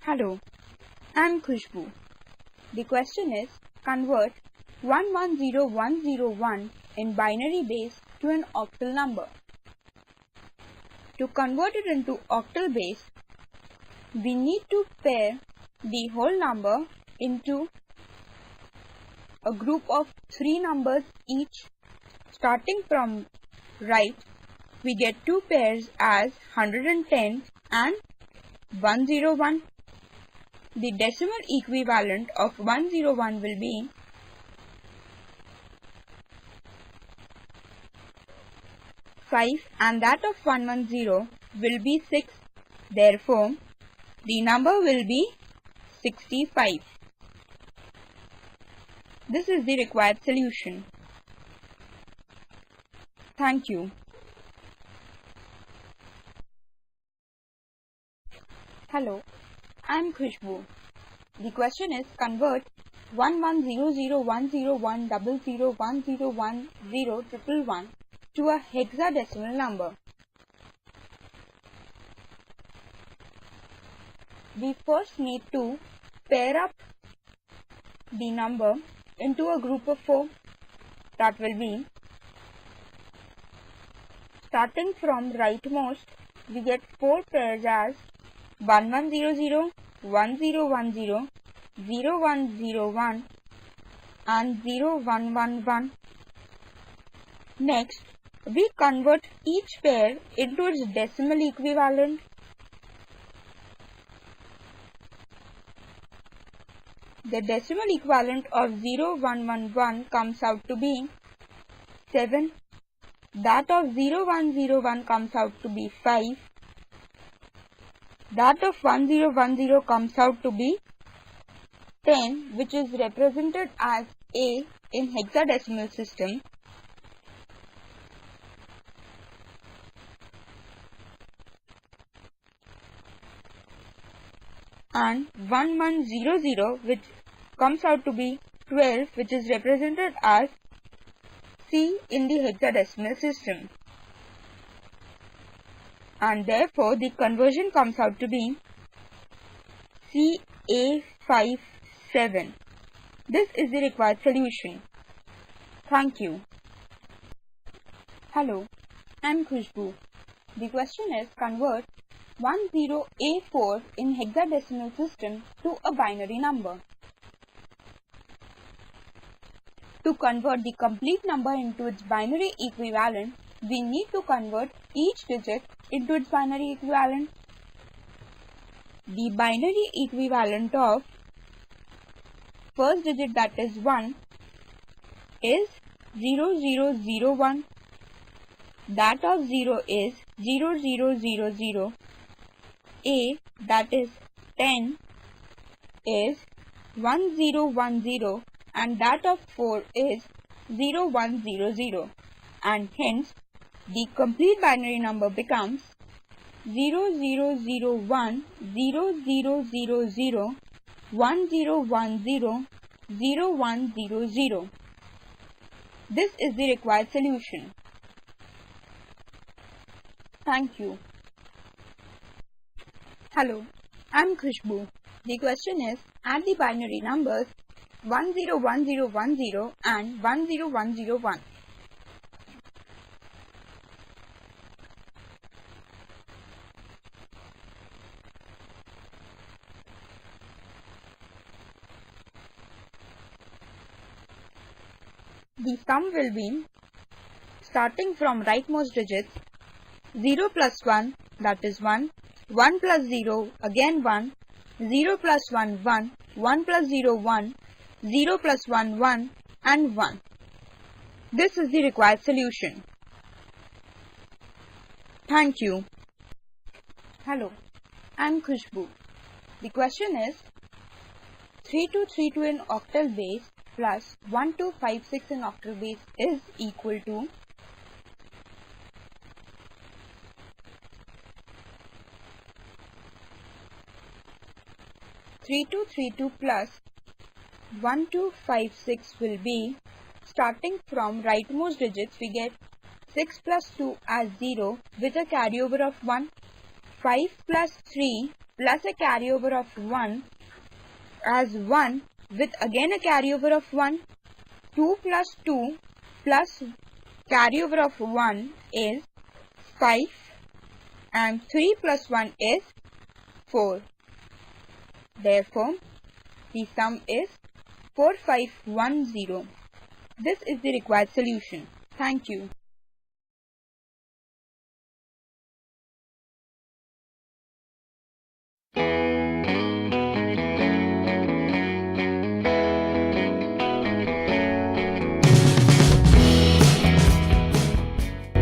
Hello, I'm Khushbu. The question is, convert 110101 in binary base to an octal number. To convert it into octal base, we need to pair the whole number into a group of 3 numbers each. Starting from right, we get 2 pairs as 110 and 101. The decimal equivalent of 101 will be 5 and that of 110 will be 6. Therefore, the number will be 65. This is the required solution. Thank you. Hello, I'm Khushbu. The question is, convert 11001001010110 to a hexadecimal number. We first need to pair up the number into a group of 4. That will be, starting from rightmost, we get 4 pairs as 1100, 1010, 0101 and 0111. Next, we convert each pair into its decimal equivalent. The decimal equivalent of 0111 comes out to be 7. That of 0101 comes out to be 5. That of 1010 comes out to be 10, which is represented as A in hexadecimal system. And 1100, which comes out to be 12, which is represented as C in the hexadecimal system. And therefore, the conversion comes out to be CA57. This is the required solution. Thank you. Hello, I'm Khushbu. The question is, convert 10A4 in hexadecimal system to a binary number. To convert the complete number into its binary equivalent, we need to convert each digit into its binary equivalent. The binary equivalent of first digit, that is 1, is 0001. That of 0 is 0000. A, that is 10, is 1010 and that of 4 is 0100, and hence the complete binary number becomes 0001 0000 1010 0100. This is the required solution. Thank you. Hello, I'm Khushbu. The question is, add the binary numbers 101010 and 10101. The sum will be, starting from rightmost digits, 0 plus 1, that is 1, 1 plus 0, again 1, 0 plus 1, 1, 1 plus 0, 1, 0 plus 1, 1 and 1. This is the required solution. Thank you. Hello, I'm Khushbu. The question is, 3232 in octal base plus 1256 in octal base is equal to 3232 plus 1256 will be, starting from rightmost digits, we get 6 plus 2 as 0 with a carryover of 1. 5 plus 3 plus a carryover of 1 as 1 with again a carryover of 1. 2 plus 2 plus carryover of 1 is 5 and 3 plus 1 is 4. Therefore, the sum is 4510. This is the required solution. Thank you.